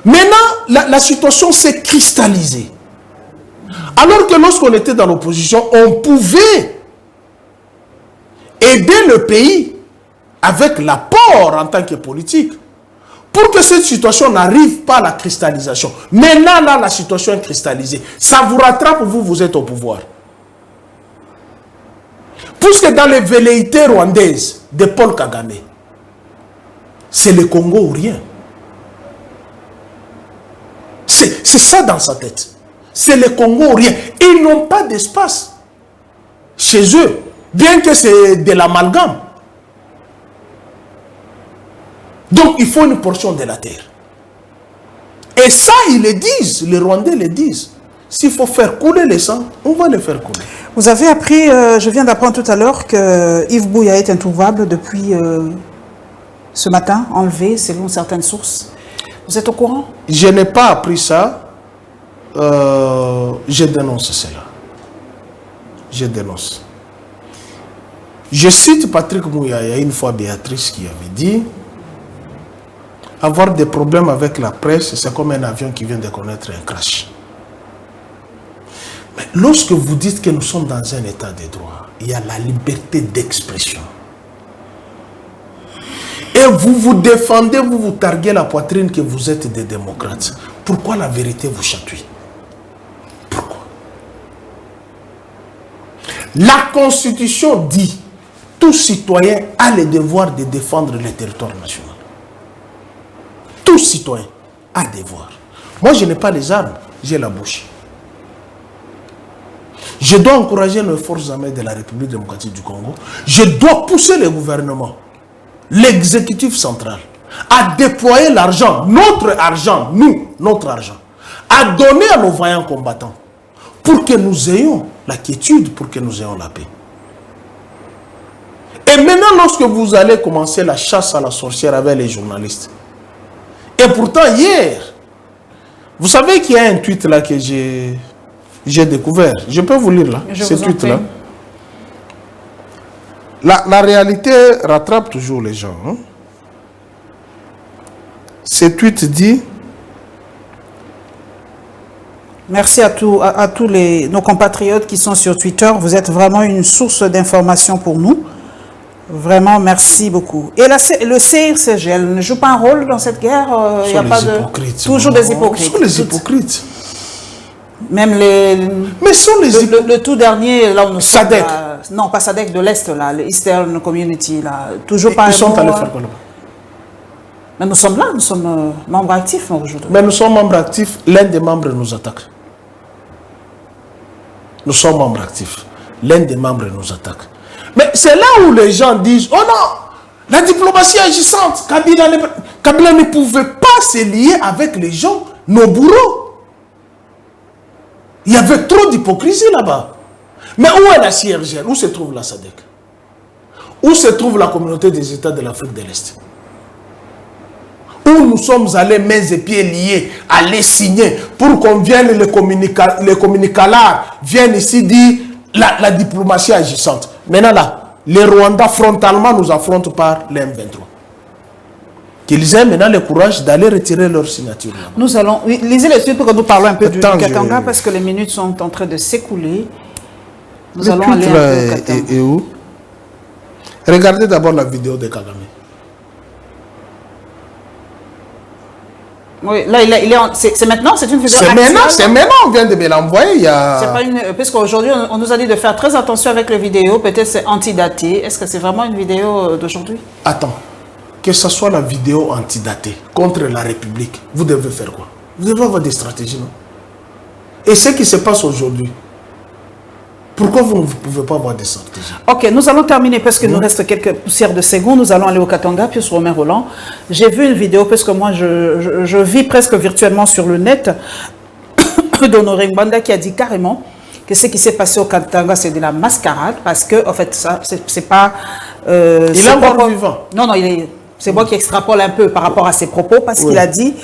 Maintenant, la situation s'est cristallisée. Alors que lorsqu'on était dans l'opposition, on pouvait aider le pays avec l'apport en tant que politique pour que cette situation n'arrive pas à la cristallisation. Maintenant, là, la situation est cristallisée. Ça vous rattrape, vous êtes au pouvoir. Puisque dans les velléités rwandaises de Paul Kagame, c'est le Congo ou rien. C'est ça dans sa tête. C'est le Congo ou rien. Ils n'ont pas d'espace chez eux, bien que c'est de l'amalgame. Donc il faut une portion de la terre. Et ça, ils le disent, les Rwandais le disent. S'il faut faire couler le sang, on va le faire couler. Vous avez appris, je viens d'apprendre tout à l'heure que Yves Buya est introuvable depuis ce matin, enlevé selon certaines sources. Vous êtes au courant? Je n'ai pas appris ça. Je dénonce cela. Je dénonce. Je cite Patrick Mouya, une fois Béatrice qui avait dit: avoir des problèmes avec la presse, c'est comme un avion qui vient de connaître un crash. Mais lorsque vous dites que nous sommes dans un état de droit, il y a la liberté d'expression. Et vous vous défendez, vous vous targuez la poitrine que vous êtes des démocrates. Pourquoi la vérité vous chatouille? Pourquoi? La Constitution dit: tout citoyen a le devoir de défendre le territoire national. Tout citoyen a le devoir. Moi, je n'ai pas les armes, j'ai la bouche. Je dois encourager nos forces armées de la République démocratique du Congo. Je dois pousser le gouvernement, l'exécutif central, à déployer l'argent, notre argent, notre argent, à donner à nos vaillants combattants pour que nous ayons la quiétude, pour que nous ayons la paix. Et maintenant, lorsque vous allez commencer la chasse à la sorcière avec les journalistes, et pourtant hier, vous savez qu'il y a un tweet là que j'ai découvert. Je peux vous lire là, ce tweet-là. La réalité rattrape toujours les gens. Hein? Ce tweet dit... Merci à tous nos compatriotes qui sont sur Twitter. Vous êtes vraiment une source d'information pour nous. Vraiment, merci beaucoup. Et le CIRCGL ne joue pas un rôle dans cette guerre? Il n'y a pas de... Toujours des hypocrites. Ce sont les hypocrites. Même les... Mais ce sont les hypocrites. Le tout dernier, là où nous sommes... SADC. Non, pas SADC, de l'Est, là, le Eastern Community, là. Toujours pas... Ils sont allés faire quoi là-bas? Mais nous sommes là, nous sommes membres actifs aujourd'hui. Mais nous sommes membres actifs, l'un des membres nous attaque. Nous sommes membres actifs, l'un des membres nous attaque. Mais c'est là où les gens disent: oh non, la diplomatie agissante, Kabila ne pouvait pas se lier avec les gens, nos bourreaux. Il y avait trop d'hypocrisie là-bas. Mais où est la CIRGL? Où se trouve la SADC? Où se trouve la communauté des États de l'Afrique de l'Est? Où nous sommes allés mains et pieds liés, à les signer pour qu'on vienne, les communicalars viennent ici dire la diplomatie agissante. Maintenant là, les Rwandais frontalement nous affrontent par l'M23. Qu'ils aient maintenant le courage d'aller retirer leur signature. Nous allons... Lisez les suites pour que nous parlons un peu du Katanga parce que les minutes sont en train de s'écouler. Nous allons aller un peu au Katanga. Et où? Regardez d'abord la vidéo de Kagame. Oui, là, il est c'est maintenant, c'est une vidéo c'est maintenant, on vient de me l'envoyer. C'est pas une... Parce qu'aujourd'hui, on nous a dit de faire très attention avec les vidéos. Peut-être c'est antidaté. Est-ce que c'est vraiment une vidéo d'aujourd'hui? Attends, que ce soit la vidéo antidatée contre la République, vous devez faire quoi? Vous devez avoir des stratégies, non? Et ce qui se passe aujourd'hui, pourquoi vous ne pouvez pas avoir des stratégies? Ok, nous allons terminer parce qu'il nous reste quelques poussières de secondes. Nous allons aller au Katanga, puis sur Romain Roland. J'ai vu une vidéo parce que moi, je vis presque virtuellement sur le net d'Honoré Mbanda qui a dit carrément que ce qui s'est passé au Katanga, c'est de la mascarade parce que, en fait, ça, c'est pas... il est encore vivant. Non, non, il est... C'est moi qui extrapole un peu par rapport à ses propos, parce qu'il a dit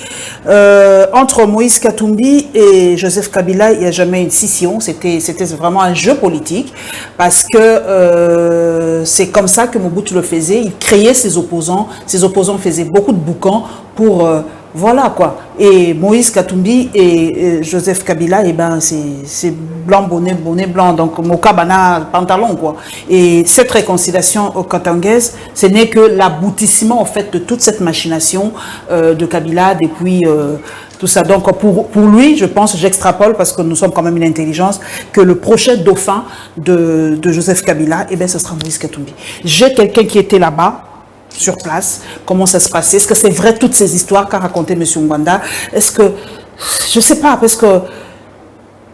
entre Moïse Katumbi et Joseph Kabila, il n'y a jamais une scission. C'était vraiment un jeu politique, parce que c'est comme ça que Mobutu le faisait. Il créait ses opposants faisaient beaucoup de boucans pour... voilà quoi. Et Moïse Katumbi et Joseph Kabila, eh ben c'est blanc, bonnet blanc, donc moka bana pantalon quoi. Et cette réconciliation au katangaise, ce n'est que l'aboutissement en fait de toute cette machination de Kabila depuis tout ça. Donc pour lui, je pense, j'extrapole parce que nous sommes quand même une intelligence, que le prochain dauphin de Joseph Kabila, eh ben ce sera Moïse Katumbi. J'ai quelqu'un qui était là-bas, sur place, comment ça se passait, est-ce que c'est vrai toutes ces histoires qu'a raconté M. Mbanda, est-ce que, je ne sais pas, parce que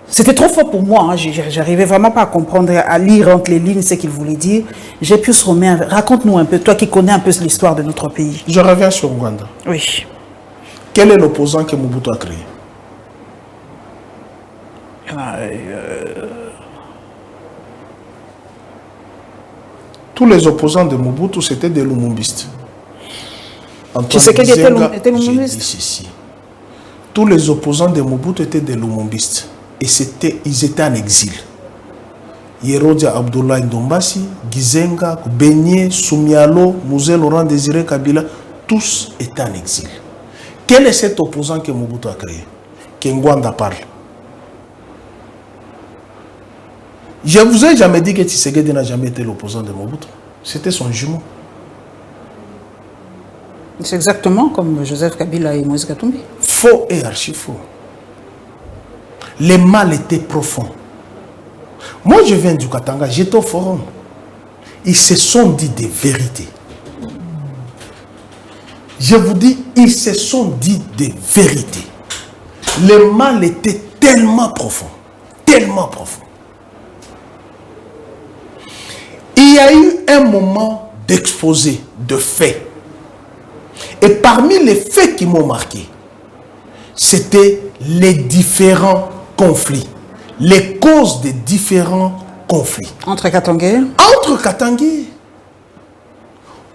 c'était trop fort pour moi, hein. J'arrivais vraiment pas à comprendre, à lire entre les lignes ce qu'il voulait dire. J'ai pu se remettre, raconte-nous un peu, toi qui connais un peu l'histoire de notre pays. Je reviens sur Rwanda. Oui. Quel est l'opposant que Mobutu a créé? Tous les opposants de Mobutu, c'était des Lumumbistes. Tu sais quel était Lumumbiste? Si. Tous les opposants de Mobutu étaient des Lumumbistes. Et ils étaient en exil. Yerodia Abdoulaye Ndombasi, Gizenga, Beignet, Soumialo, Mouzé Laurent Désiré Kabila, tous étaient en exil. Quel est cet opposant que Mobutu a créé? Que Ngwanda parle. Je ne vous ai jamais dit que Tshisekedi n'a jamais été l'opposant de Mobutu. C'était son jumeau. C'est exactement comme Joseph Kabila et Moïse Katumbi. Faux et archi faux. Les mal étaient profonds. Moi, je viens du Katanga, j'étais au forum. Ils se sont dit des vérités. Je vous dis, ils se sont dit des vérités. Le mal était tellement profond. Tellement profond. Il y a eu un moment d'exposé, de faits. Et parmi les faits qui m'ont marqué, c'était les différents conflits. Les causes des différents conflits. Entre Katangais? Entre Katangais.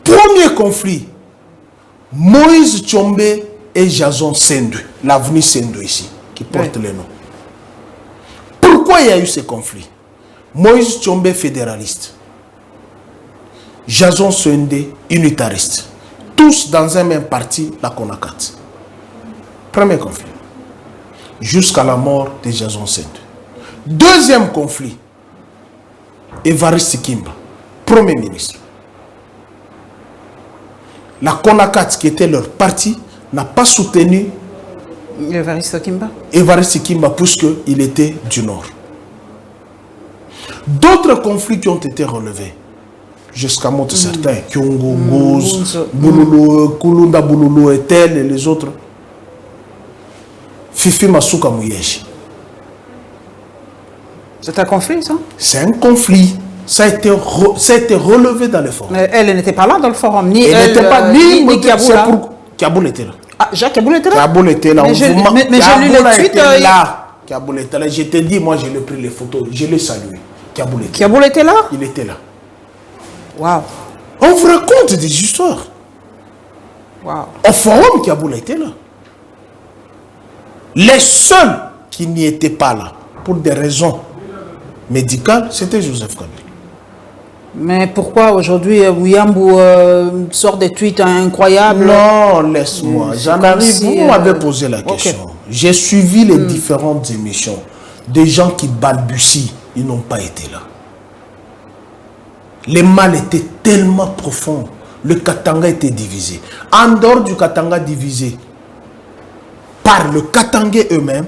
Premier conflit, Moïse Tchombe et Jason Sendou. L'avenue Sendou ici, qui porte le nom. Pourquoi il y a eu ce conflit? Moïse Tchombe fédéraliste. Jason Sendou unitariste. Tous dans un même parti, la Konakat. Premier conflit. Jusqu'à la mort de Jason Sendou. Deuxième conflit. Évariste Kimba, Premier ministre. La Konakat, qui était leur parti, n'a pas soutenu Évariste Kimba puisqu'il était du Nord. D'autres conflits qui ont été relevés. Jusqu'à monter certains, Kyongo, Gouz, Bouloulou, Kulunda Bouloulou et tel et les autres. Fifi Masuka Mouyeji. C'est un conflit, ça? C'est un conflit. Ça a été relevé dans le forum. Mais elle n'était pas là dans le forum, ni elle n'était pas ni Kiaboula. Kiaboula était là. Ah, Jacques Kiaboula était là? Kiaboula était là. Mais j'ai lu le tweet. Kiaboula était là. Je t'ai dit, moi, je l'ai pris les photos. Je l'ai salué. Kiaboula était là? Il était là. Waouh. On vous raconte des histoires. Waouh. Au forum, Kiaboula était là. Les seuls qui n'y étaient pas là, pour des raisons médicales, c'était Joseph Kabila. Mais pourquoi aujourd'hui Wiyambou sort des tweets incroyables? Non, laisse-moi. J'en arrive. Vous m'avez posé la question. Okay. J'ai suivi les différentes émissions. Des gens qui balbutient, ils n'ont pas été là. Le mal était tellement profond. Le Katanga était divisé. En dehors du Katanga divisé par le Katangais eux-mêmes,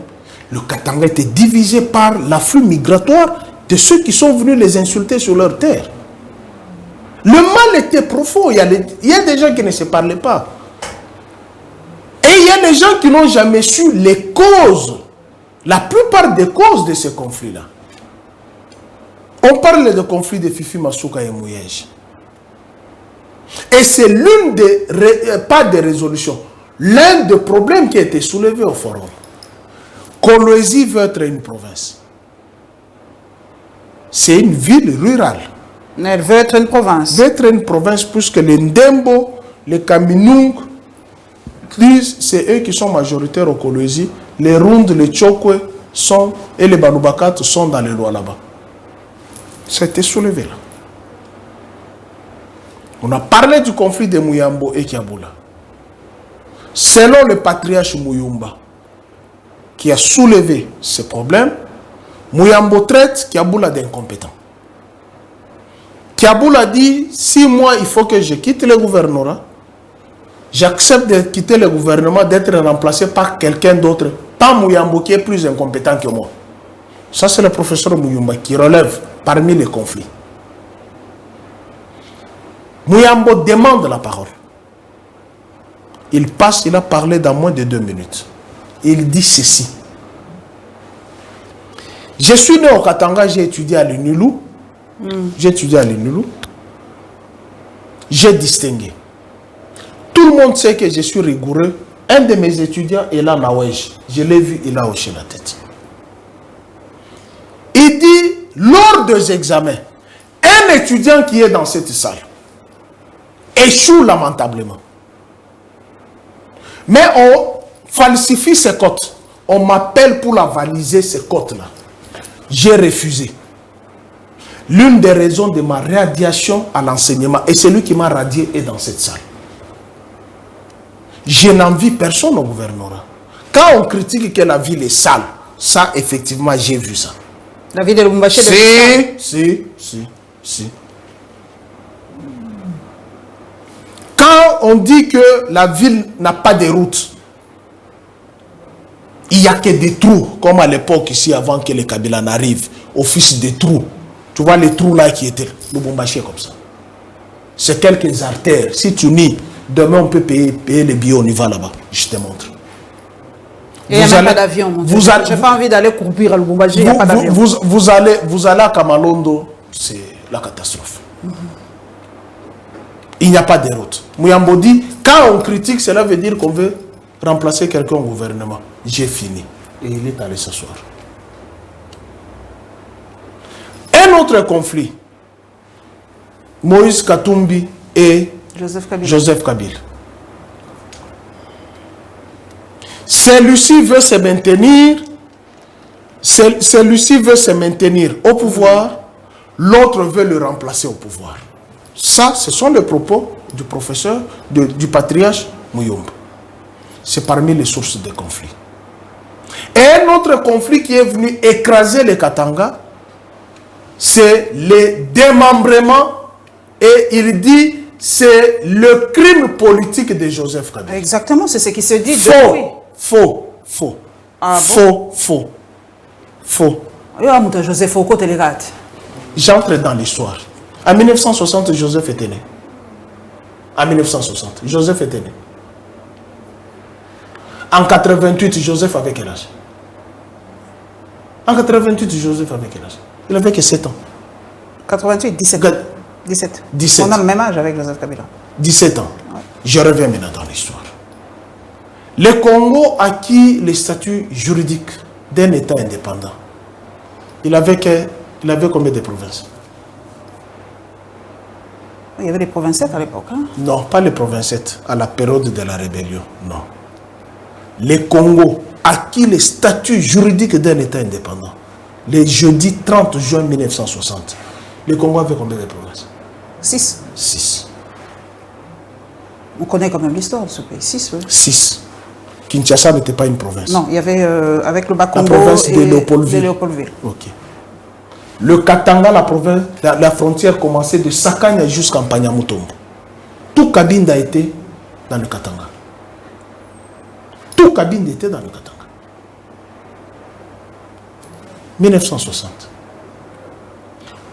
le Katanga était divisé par l'afflux migratoire de ceux qui sont venus les insulter sur leur terre. Le mal était profond. Il y a des gens qui ne se parlaient pas. Et il y a des gens qui n'ont jamais su les causes, la plupart des causes de ces conflits-là. On parle de conflits de Fifi Masuka et Mouyej. Et c'est l'une des, pas des résolutions, l'un des problèmes qui a été soulevé au forum. Kolwezi veut être une province. C'est une ville rurale. Elle veut être une province. Veut être une province puisque les Ndembo, les Kaminung, c'est eux qui sont majoritaires au Kolwezi. Les Runds, les Tchokwe sont, et les Banubakat sont dans les lois là-bas. Ça a été soulevé là. On a parlé du conflit de Muyambo et Kiaboula. Selon le patriarche Muyumba, qui a soulevé ce problème, Muyambo traite Kiaboula d'incompétent. Kiaboula dit, si moi il faut que je quitte le gouvernorat, j'accepte de quitter le gouvernement, d'être remplacé par quelqu'un d'autre, pas Muyambo qui est plus incompétent que moi. Ça c'est le professeur Muyumba qui relève parmi les conflits. Muyambo demande la parole. Il passe, il a parlé dans moins de 2 minutes. Il dit ceci. Je suis né au Katanga, j'ai étudié à l'UNILU. J'ai étudié à l'UNILU. J'ai distingué. Tout le monde sait que je suis rigoureux. Un de mes étudiants est là, Nawej. Je l'ai vu, il a hoché la tête. Il dit, lors des examens, un étudiant qui est dans cette salle échoue lamentablement. Mais on falsifie ces cotes. On m'appelle pour la valiser, ces cotes-là. J'ai refusé. L'une des raisons de ma radiation à l'enseignement, et celui qui m'a radié est dans cette salle. Je n'envie personne au gouvernorat. Quand on critique que la ville est sale, ça, effectivement, j'ai vu ça. La ville de Lubumbashi est Si. Quand on dit que la ville n'a pas de route, il n'y a que des trous, comme à l'époque ici, avant que les Kabila n'arrivent, office des trous. Tu vois les trous là qui étaient, Lubumbashi comme ça. C'est quelques artères. Si tu nies, demain on peut payer les billets, on y va là-bas. Je te montre. Et il n'y a même pas d'avion. Je n'ai pas envie d'aller courir à Lubumbashi, il n'y a pas d'avion. Vous allez à Kamalondo, c'est la catastrophe. Il n'y a pas de route. Muyambo dit, quand on critique, cela veut dire qu'on veut remplacer quelqu'un au gouvernement. J'ai fini. Et il est allé s'asseoir. Un autre conflit. Moïse Katumbi et Joseph Kabila. Celui-ci veut se maintenir. Celui-ci veut se maintenir au pouvoir. L'autre veut le remplacer au pouvoir. Ça, ce sont les propos du professeur, du patriarche Muyumba. C'est parmi les sources des conflits. Et un autre conflit qui est venu écraser les Katanga, c'est le démembrement. Et il dit, c'est le crime politique de Joseph Kabila. Exactement, c'est ce qui se dit. Faux. Ah, Faux. Joseph Foucault, J'entre dans l'histoire. En 1960, Joseph était né. En 1960, Joseph était né. En 88, Joseph avait quel âge? En 88, Joseph avait quel âge? Il avait que 7 ans. 88, 17. On a le même âge avec Joseph Kabila. 17 ans. Ouais. Je reviens maintenant dans l'histoire. Le Congo acquis le statut juridique d'un État indépendant. Il avait combien de provinces? Il y avait les provinces 7 à l'époque. Hein? Non, pas les provinces 7, à la période de la rébellion. Non. Le Congo acquis le statut juridique d'un État indépendant. Le jeudi 30 juin 1960. Le Congo avait combien de provinces? 6. On connaît quand même l'histoire de ce pays. 6, oui. 6. Kinshasa n'était pas une province. Non, il y avait avec le Bas-Congo la province de Léopoldville. Ok. le Katanga, la province, la frontière commençait de Sakanya jusqu'à Mpanya-Mutombo. Tout Kabinda était dans le Katanga. Tout Kabinda était dans le Katanga. 1960.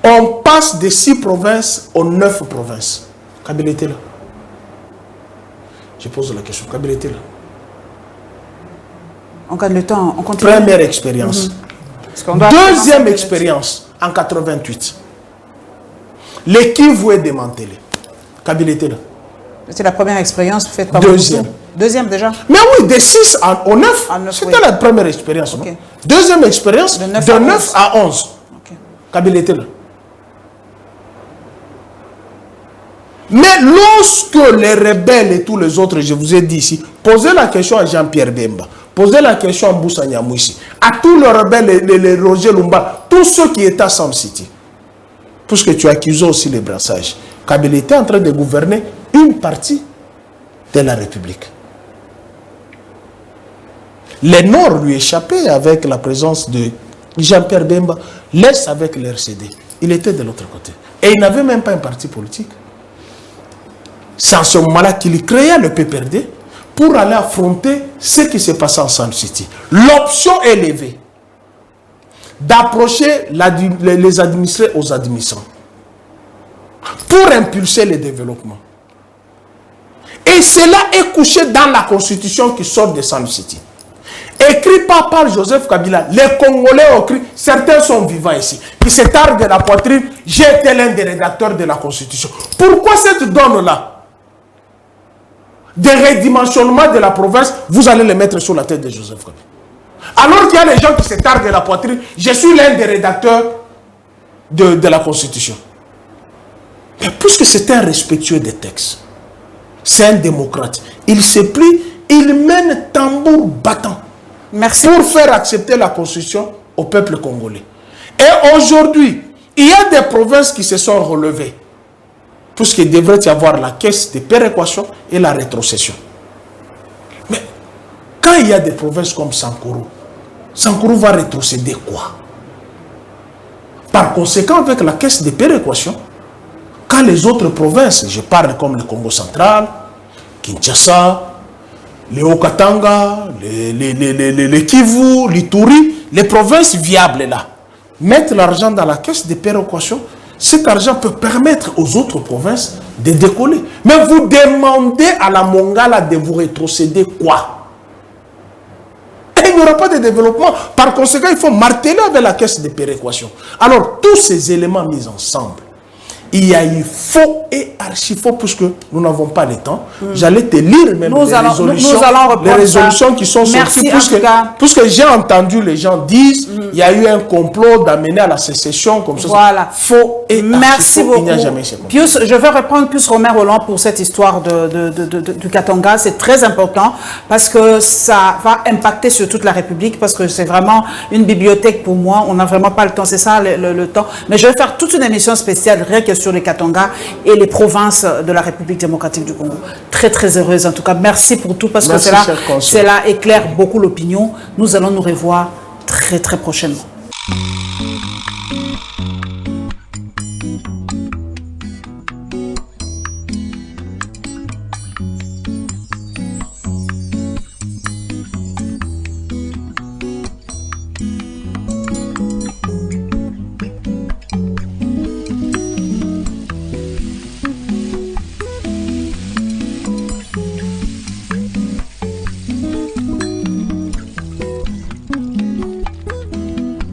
On passe de 6 provinces aux 9 provinces. Kabila était là. Je pose la question. Kabila était là. On gagne le temps, on continue. Première expérience. Deuxième expérience, en 88. Le Kivu est démantelé. Kabila était là. C'est la première expérience faite par Deuxième. Deuxième déjà. Mais oui, de 6 au 9. C'était la première expérience. Okay. Deuxième expérience, de 9 à 11. Okay. Kabila était là. Mais lorsque les rebelles et tous les autres, je vous ai dit ici, posez la question à Jean-Pierre Bemba, posez la question à Moussa Nyamouissi, à tous les rebelles, les Roger Lumba, tous ceux qui étaient à Sam City. Puisque tu accusais aussi les brassages. Kabila était en train de gouverner une partie de la République. Les Nord lui échappaient avec la présence de Jean-Pierre Bemba, l'Est avec l'RCD. Il était de l'autre côté. Et il n'avait même pas un parti politique. C'est en ce moment-là qu'il créa le PPRD pour aller affronter ce qui s'est passé en Sun City. L'option est levée d'approcher les administrés aux administrants pour impulser le développement. Et cela est couché dans la constitution qui sort de Sun City. Écrit par Joseph Kabila, les Congolais ont écrit, certains sont vivants ici, qui se targuent de la poitrine, j'ai été l'un des rédacteurs de la constitution. Pourquoi cette donne-là de redimensionnement de la province, vous allez les mettre sur la tête de Joseph Kabila? Alors qu'il y a les gens qui se targuent de la poitrine, je suis l'un des rédacteurs de la constitution. Mais puisque c'est un respectueux des textes, c'est un démocrate, il se plie, il mène tambour battant. Merci. Pour faire accepter la constitution au peuple congolais. Et aujourd'hui, il y a des provinces qui se sont relevées. Puisqu'il devrait y avoir la caisse de péréquation et la rétrocession. Mais quand il y a des provinces comme Sankuru, Sankuru va rétrocéder quoi? Par conséquent, avec la caisse de péréquation, quand les autres provinces, je parle comme le Congo central, Kinshasa, les Haut-Katanga, les Kivu, l'Ituri, les provinces viables là, mettent l'argent dans la caisse de péréquation, cet argent peut permettre aux autres provinces de décoller. Mais vous demandez à la Mongala de vous rétrocéder quoi? Et il n'y aura pas de développement. Par conséquent, il faut marteler avec la caisse de péréquation. Alors, tous ces éléments mis ensemble, il y a eu faux et archi-faux, puisque nous n'avons pas le temps. J'allais te lire même les résolutions qui sont sorties. Puisque j'ai entendu les gens dire il y a eu un complot d'amener à la sécession, comme ça. Voilà. Faux et merci beaucoup. Il n'y a jamais ce Pius, je vais reprendre Pius Romain Roland pour cette histoire du Katanga. C'est très important parce que ça va impacter sur toute la République, parce que c'est vraiment une bibliothèque pour moi. On n'a vraiment pas le temps, c'est ça le temps. Mais je vais faire toute une émission spéciale rien que sur les Katanga et les provinces de la République démocratique du Congo. Très très heureuse en tout cas. Merci pour tout, parce que cela éclaire beaucoup l'opinion. Nous allons nous revoir très très prochainement.